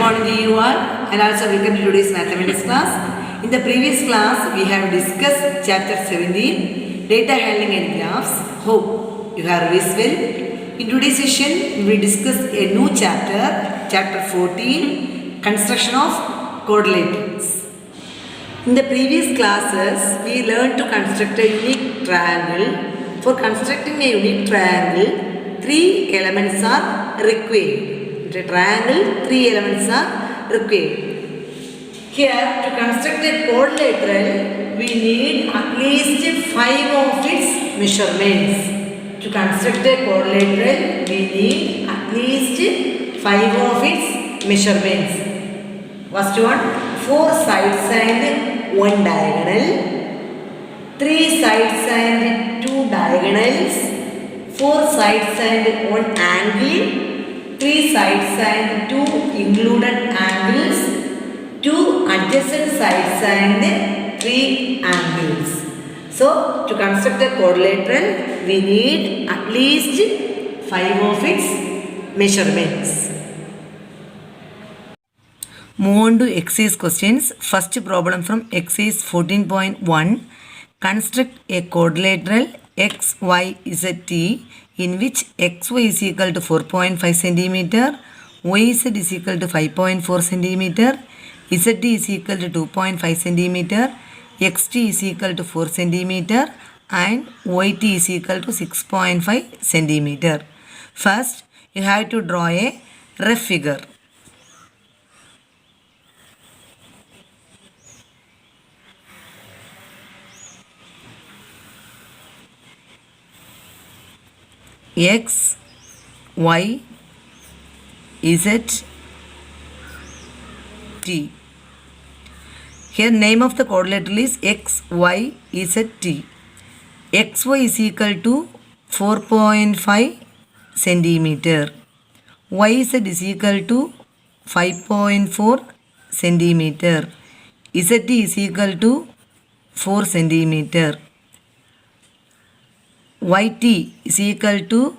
morning to you all, and also welcome to today's mathematics class. In the previous class, we have discussed chapter 17, data handling and graphs. Hope you have revised well. In today's session, we will discuss a new chapter, chapter 14, construction of quadrilaterals. In the previous classes, we learned to construct a unique triangle. For constructing a unique triangle, three elements are required. In a triangle, three elements are required. Here, to construct a quadrilateral, we need at least 5 of its measurements. To construct a quadrilateral, we need at least 5 of its measurements. First one, 4 sides and 1 diagonal. 3 sides and 2 diagonals, 4 sides and 1 angle, 3 sides and 2 included angles, 2 adjacent sides and 3 angles. So, to construct a quadrilateral, we need at least 5 of its measurements. Move on to exercise questions. First problem from exercise 14.1. Construct a quadrilateral XYZT in which XY is equal to 4.5 cm, YZ is equal to 5.4 cm, ZT is equal to 2.5 cm, XT is equal to 4 cm and YT is equal to 6.5 cm. First, you have to draw a rough figure. X, Y, Z, T. Here name of the quadrilateral is X, Y, Z, T. XY is equal to 4.5 centimeter. YZ is equal to 5.4 centimeter. ZT is equal to 4 centimeter. YT is equal to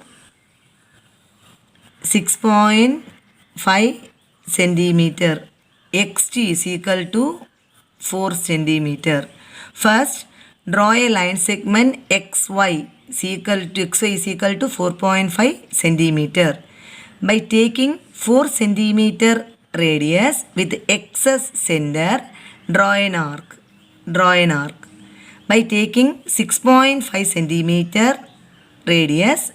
6.5 centimeter. XT is equal to 4 centimeter. First, draw a line segment XY is equal to 4.5 centimeter. By taking 4 centimeter radius with XS center, draw an arc. By taking 6.5 centimeter radius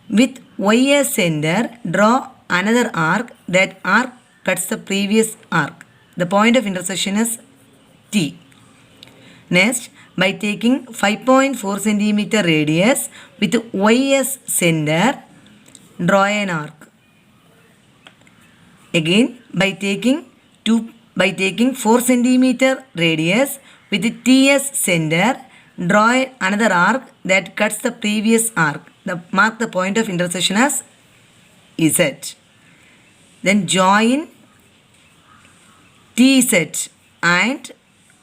with YS center, draw another arc. That arc cuts the previous arc. The point of intersection is T. Next, by taking 5.4 centimeter radius with YS center, draw an arc. Again, by taking 4 centimeter radius with TS center, draw another arc that cuts the previous arc. Mark the point of intersection as Z. Then join TZ and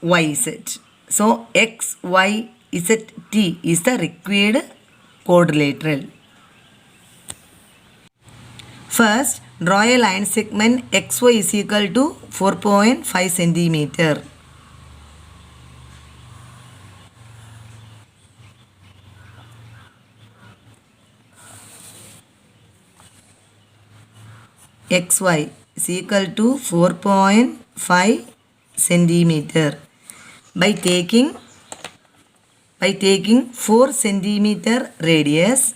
YZ. So X, Y, Z, T is the required quadrilateral. First, draw a line segment XY is equal to 4.5 centimeter. XY is equal to 4.5 centimeter. By taking 4 centimeter radius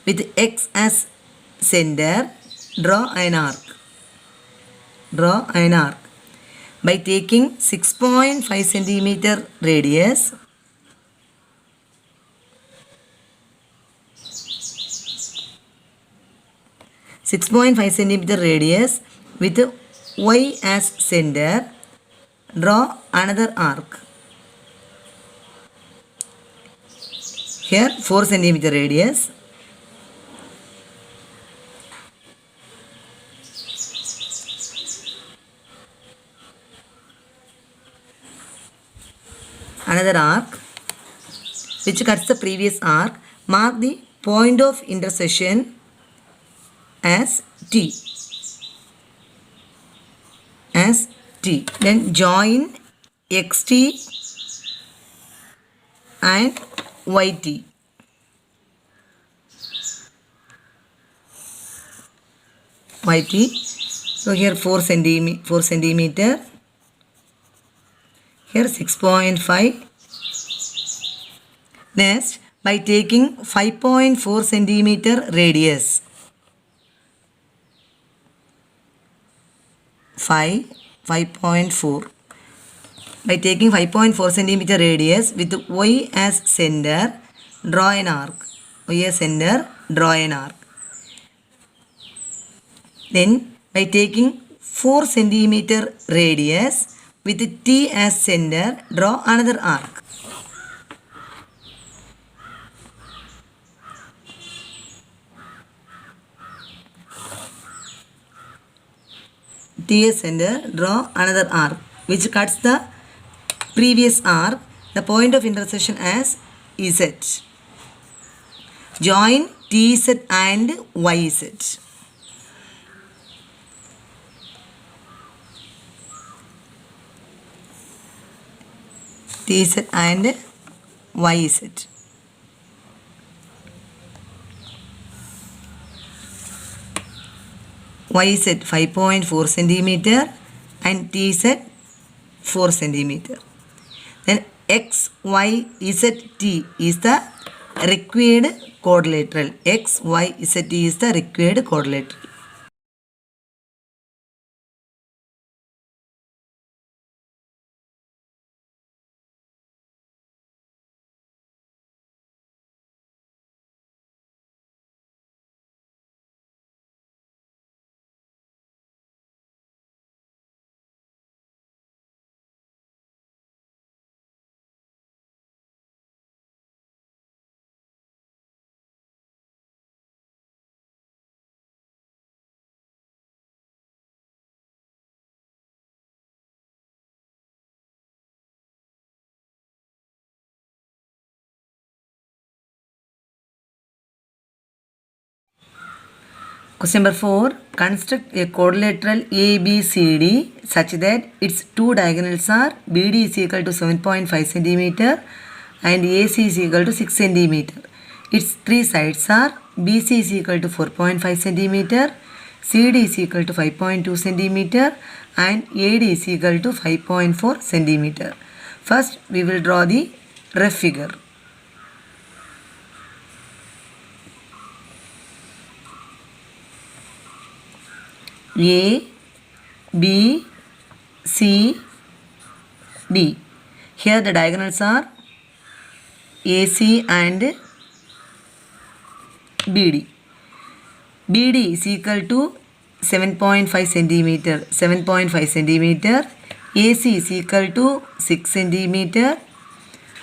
with X as center, draw an arc. By taking 6.5 centimeter radius with Y as center, draw another arc. Here 4 centimeter radius. another arc which cuts the previous arc. Mark the point of intersection as T. As T. Then join XT and YT. YT. So here 4 centimeter. Here 6.5. Next, by taking 5.4 centimeter radius. 5.4. By taking 5.4 centimeter radius with Y as center, draw an arc. Y as center, draw an arc. Then by taking 4 centimeter radius with T as center, draw another arc. T as center, draw another arc which cuts the previous arc, the point of intersection as Z. Join TZ and YZ. TZ and YZ. YZ 5.4 centimeter and TZ 4 centimeter. Then X, Y, Z, T is the required quadrilateral. X, Y, Z, T is the required quadrilateral. Question number 4. Construct a quadrilateral ABCD such that its two diagonals are BD is equal to 7.5 cm and AC is equal to 6 cm. Its three sides are BC is equal to 4.5 cm, CD is equal to 5.2 cm and AD is equal to 5.4 cm. First, we will draw the rough figure. A, B, C, D. Here the diagonals are AC and BD. BD is equal to 7.5 centimeter. 7.5 centimeter. AC is equal to 6 centimeter.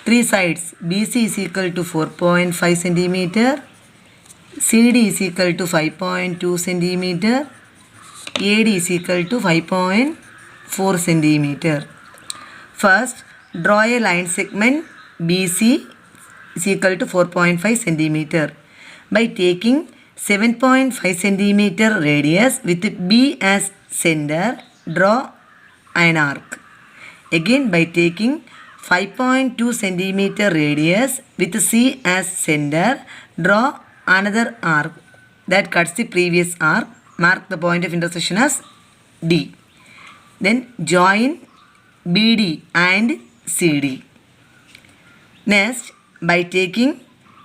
Three sides. BC is equal to 4.5 centimeter. CD is equal to 5.2 centimeter. AD is equal to 5.4 centimeter. First, draw a line segment BC is equal to 4.5 centimeter. By taking 7.5 centimeter radius with B as center, draw an arc. Again, by taking 5.2 centimeter radius with C as center, draw another arc that cuts the previous arc. Mark the point of intersection as D. Then join BD and CD. Next, by taking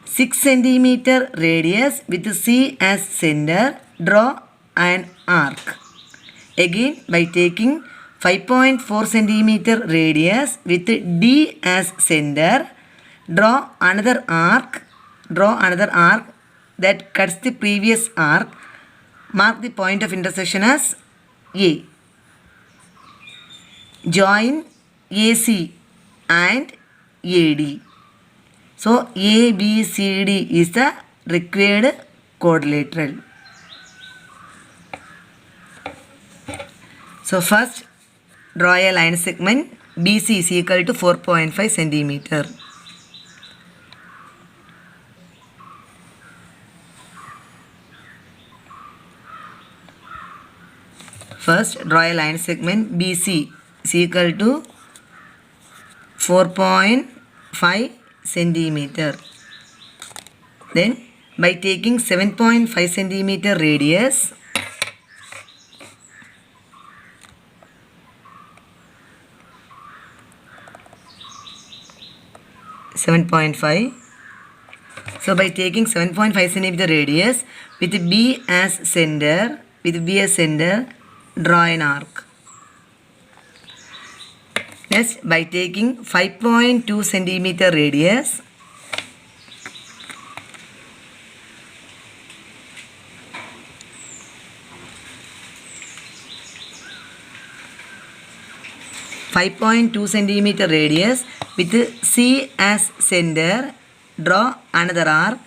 6 centimeter radius with C as center, draw an arc. Again, by taking 5.4 centimeter radius with D as center, draw another arc. Draw another arc that cuts the previous arc. Mark the point of intersection as A. Join AC and AD. So, ABCD is the required quadrilateral. So, first draw a line segment BC is equal to 4.5 centimeter. First, draw a line segment BC is equal to 4.5 centimeter. Then, by taking 7.5 centimeter radius, 7.5. So by taking 7.5 centimeter radius with B as center, draw an arc. Next, by taking 5.2 centimeter radius, with C as center, draw another arc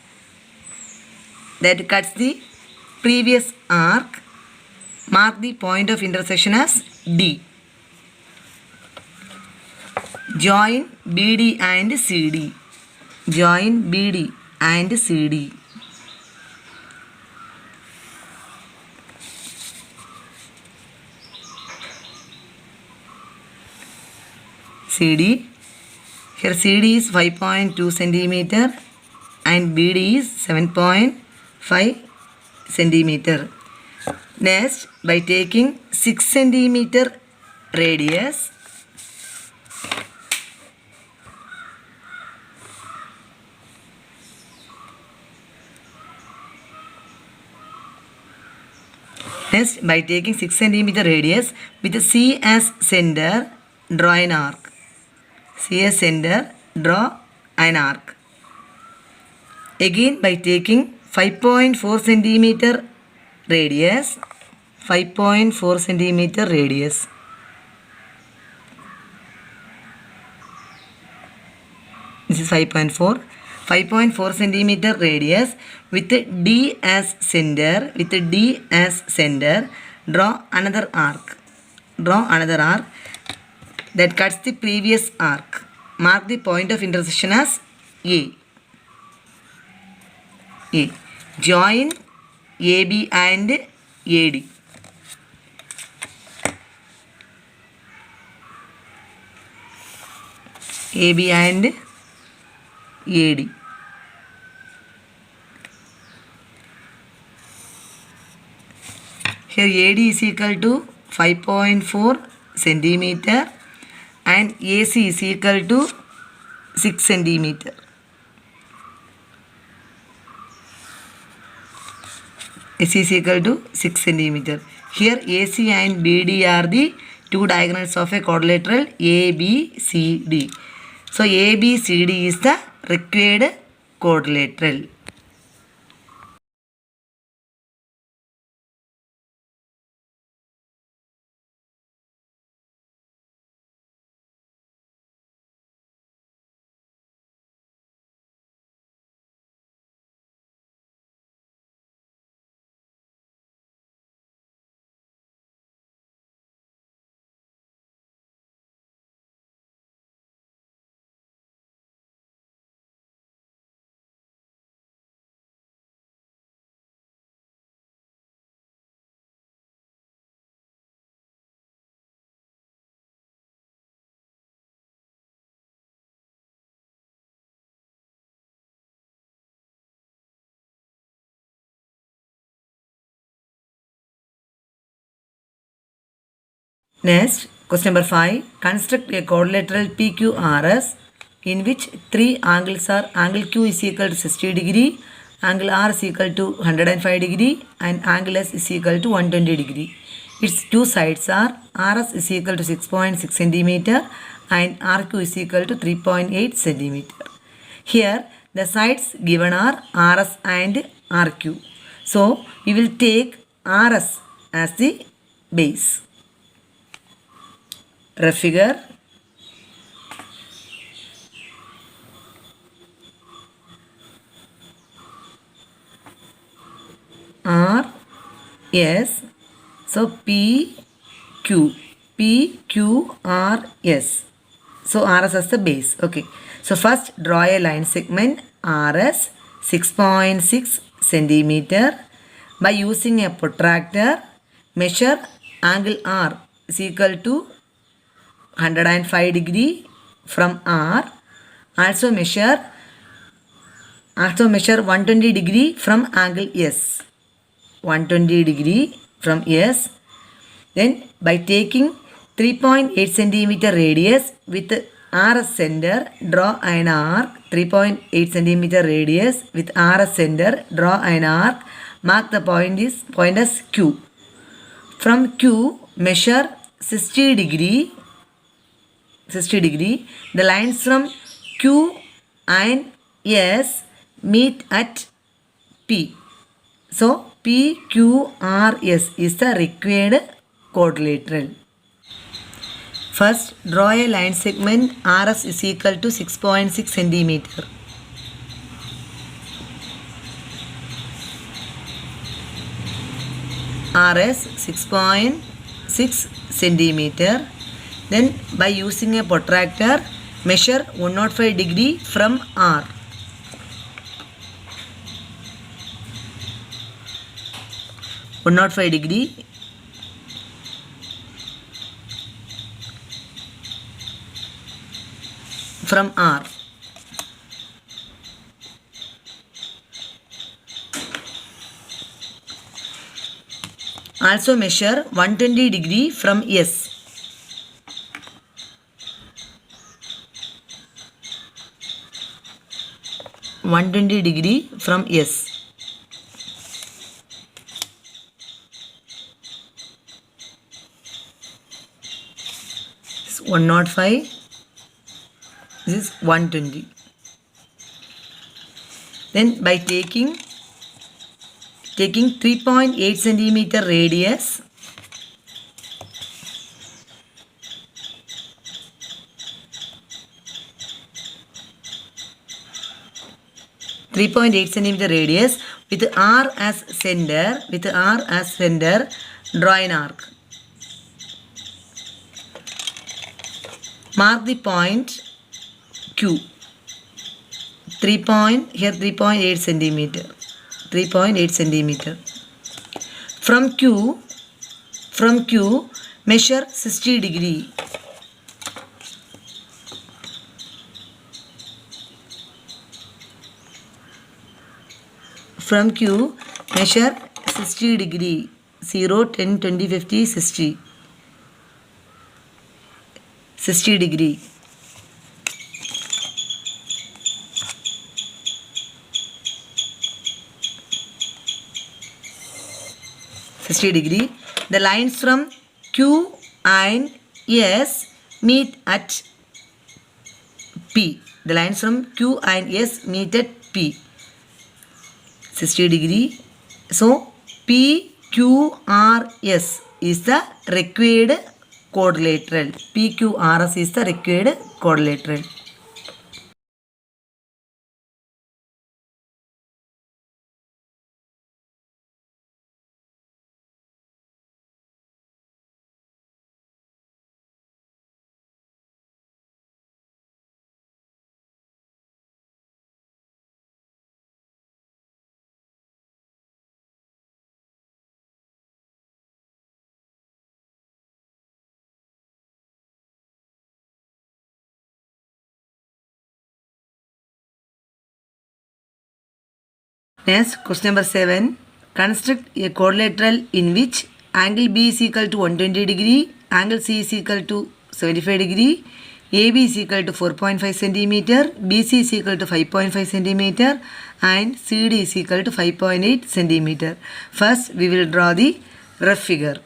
that cuts the previous arc. Mark the point of intersection as D. Join BD and CD. Join BD and CD. CD. Here CD is 5.2 centimeter and BD is 7.5 centimeter. Next, by taking 6 centimeter radius, with C as center, draw an arc. C as center, draw an arc. Again, by taking 5.4 centimeter radius, 5.4 centimeter radius. This is 5.4. 5.4 centimeter radius with D as center, draw another arc. That cuts the previous arc. Mark the point of intersection as A. Join AB and AD. AB and AD. Here AD is equal to 5.4 centimeter and AC is equal to 6 centimeter. AC is equal to 6 centimeter. Here AC and BD are the two diagonals of a quadrilateral ABCD. So ABCD is the required quadrilateral. Next, question number 5. Construct a quadrilateral PQRS in which three angles are angle Q is equal to 60 degree, angle R is equal to 105 degree and angle S is equal to 120 degree. Its two sides are RS is equal to 6.6 centimeter and RQ is equal to 3.8 centimeter. Here the sides given are RS and RQ. So we will take RS as the base. Rough figure. R S. So P Q R S. So RS as the base. Okay. So first draw a line segment RS 6.6 centimeter. By using a protractor, measure angle R is equal to 105 degree from R. Also measure 120 degree from angle S. 120 degree from S. Then by taking 3.8 centimeter radius with RS center, draw an arc. 3.8 centimeter radius with RS center, draw an arc. Mark the point as Q. From Q, measure 60 degree. The lines from Q and S meet at P. So PQRS is the required quadrilateral. First, draw a line segment RS is equal to 6.6 centimeter. RS 6.6 centimeter. Then by using a protractor, measure 105 degree from R. Not 5 degree from R. Also measure 120 degree from S. degree from S. 105, this is 120. Then by taking 3.8 centimeter radius, with R as center, draw an arc. Mark the point Q. 3.8 centimeter. From Q, measure 60 degree. From Q, measure 60 degree. 0, 10, 20, 50, 60. 60 degree. The lines from Q and S meet at P. The lines from Q and S meet at P. 60 degree. So PQRS is the required quadrilateral. PQRS is the required quadrilateral. Next, question number 7. Construct a quadrilateral in which angle B is equal to 120 degree, angle C is equal to 75 degree, AB is equal to 4.5 centimeter, BC is equal to 5.5 centimeter, and CD is equal to 5.8 centimeter. First, we will draw the rough figure.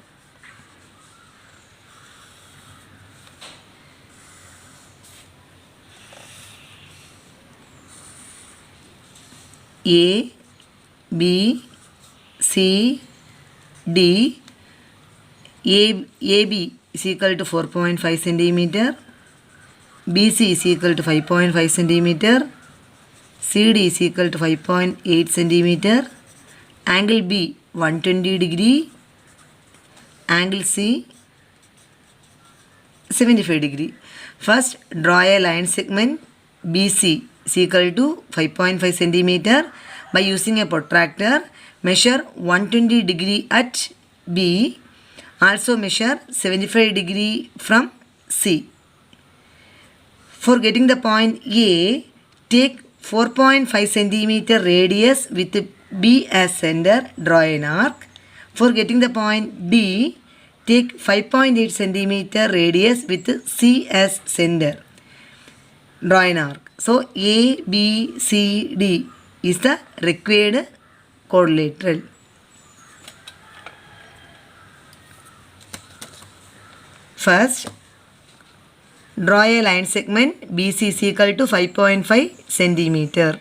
A, B, C, D. AB is equal to 4.5 centimeter, BC is equal to 5.5 centimeter, CD is equal to 5.8 centimeter, angle B 120 degree, angle C 75 degree. First, draw a line segment BC is equal to 5.5 centimeter. By using a protractor, measure 120 degree at B. Also measure 75 degree from C. For getting the point A, take 4.5 centimeter radius with B as center, draw an arc. For getting the point D, take 5.8 centimeter radius with C as center, draw an arc. So A, B, C, D is the required quadrilateral. First, draw a line segment BC is equal to 5.5 centimeter.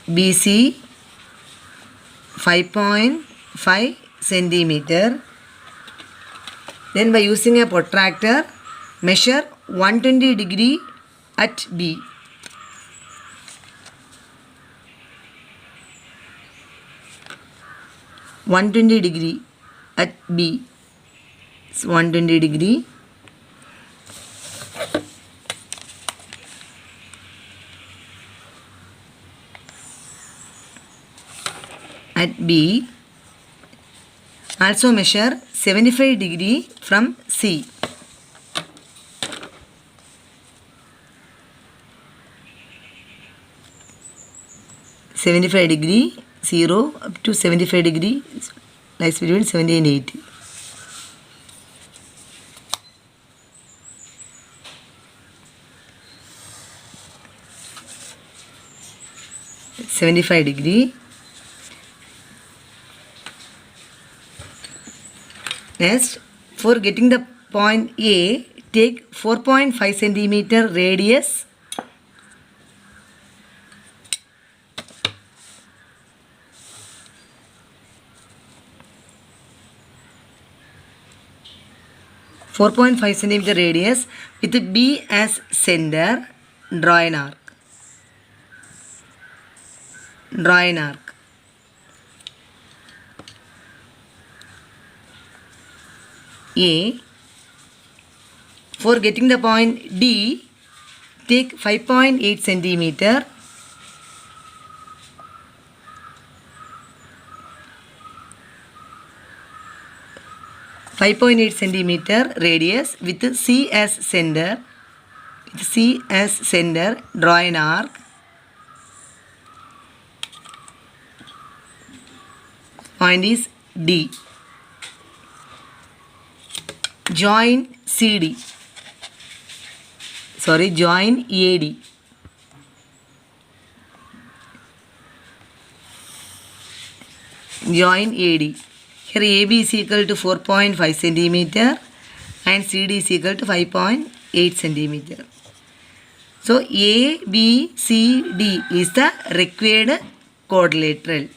BC 5.5 centimeter. Then by using a protractor, measure 120 degree at B. (120 at B. It's 120 degree. At B. Also measure 75 degree from C. (75 degree) 0 up to 75 degree lies between 70 and 80. (75 degree). Next, for getting the point A, take 4.5 centimeter radius . 4.5 centimeter radius with B as center, draw an arc. Draw an arc. A. For getting the point D, take 5.8 centimeter. (5.8 centimeter) radius with C as center. With C as center, draw an arc. Point is D. Join CD. Sorry, join AD. Join AD. Here AB is equal to 4.5 centimeter and CD is equal to 5.8 centimeter. So A, B, C, D is the required quadrilateral.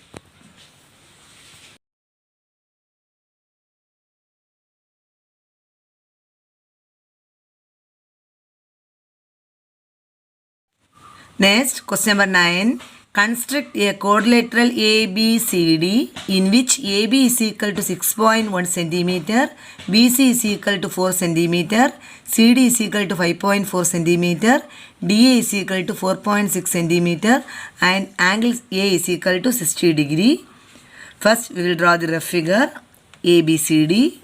Next, question number 9. Construct a quadrilateral ABCD in which AB is equal to 6.1 cm, BC is equal to 4 cm, CD is equal to 5.4 cm, DA is equal to 4.6 cm and angle A is equal to 60 degree. First, we will draw the rough figure ABCD.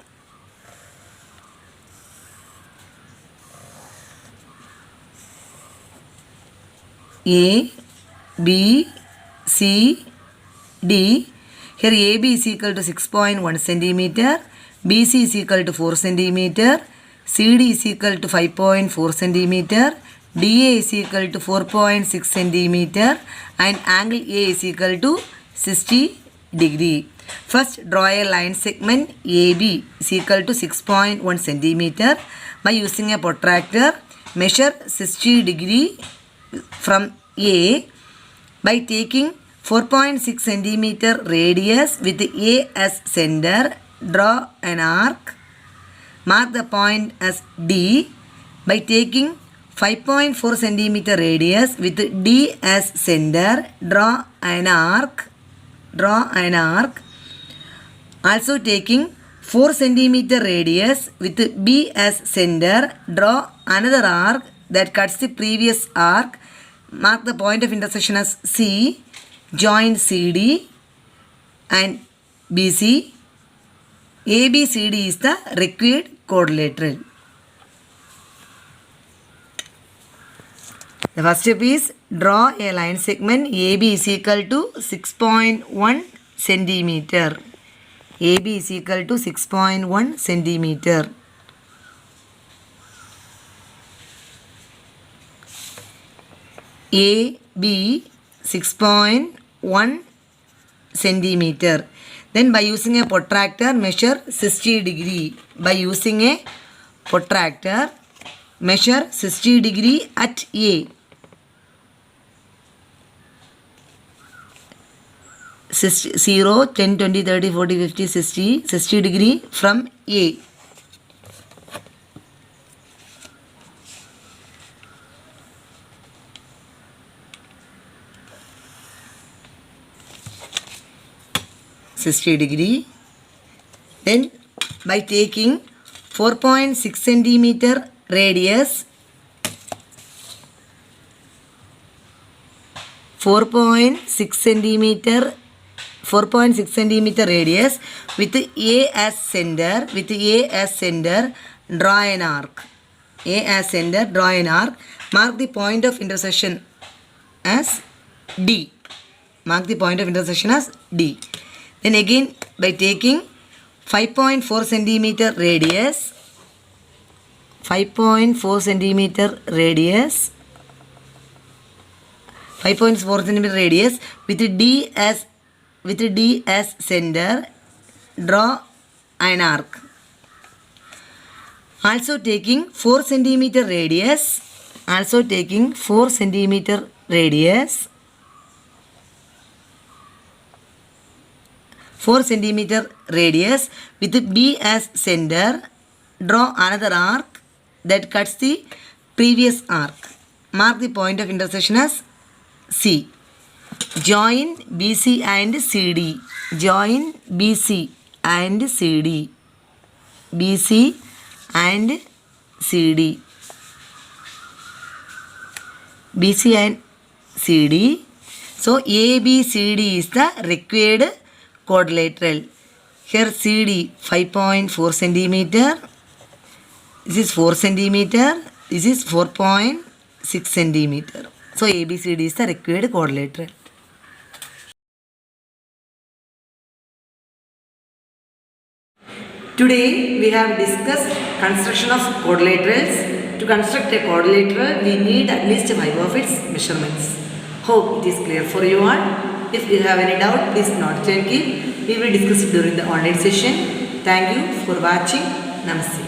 A, B, C, D. Here AB is equal to 6.1 cm, BC is equal to 4 cm, CD is equal to 5.4 cm, DA is equal to 4.6 cm and angle A is equal to 60 degree. First, draw a line segment AB is equal to 6.1 cm. By using a protractor, measure 60 degree from A by taking 4.6 cm radius with A as center, draw an arc. Mark the point as D by taking 5.4 cm radius with D as center, draw an arc. Draw an arc. Also taking 4 cm radius with B as center, draw another arc that cuts the previous arc. Mark the point of intersection as C. Join CD and BC. ABCD is the required quadrilateral. The first step is draw a line segment AB is equal to 6.1 centimeter. AB is equal to 6.1 centimeter. AB 6.1 centimeter. Then by using a protractor measure 60 degree. By using a protractor measure 60 degree at A. 0, 10, 20, 30, 40, 50, 60 degree from A. degree. Then by taking 4.6 centimeter radius, 4.6 centimeter radius with A as center, draw an arc. A as center, draw an arc. Mark the point of intersection as D. Mark the point of intersection as D. Then again by taking 5.4 centimeter radius, 5.4 centimeter radius with D as center, draw an arc. Also taking 4 centimeter radius, 4 centimeter radius with B as center, draw another arc that cuts the previous arc. Mark the point of intersection as C. Join BC and CD. Join BC and CD. BC and CD. BC and CD. So ABCD is the required quadrilateral. Here CD 5.4 centimeter. This is 4 centimeter. This is 4.6 centimeter. So ABCD is the required quadrilateral. Today we have discussed construction of quadrilaterals. To construct a quadrilateral, we need at least 5 of its measurements. Hope it is clear for you all. If you have any doubt, please note and keep. We will discuss it during the online session. Thank you for watching. Namaste.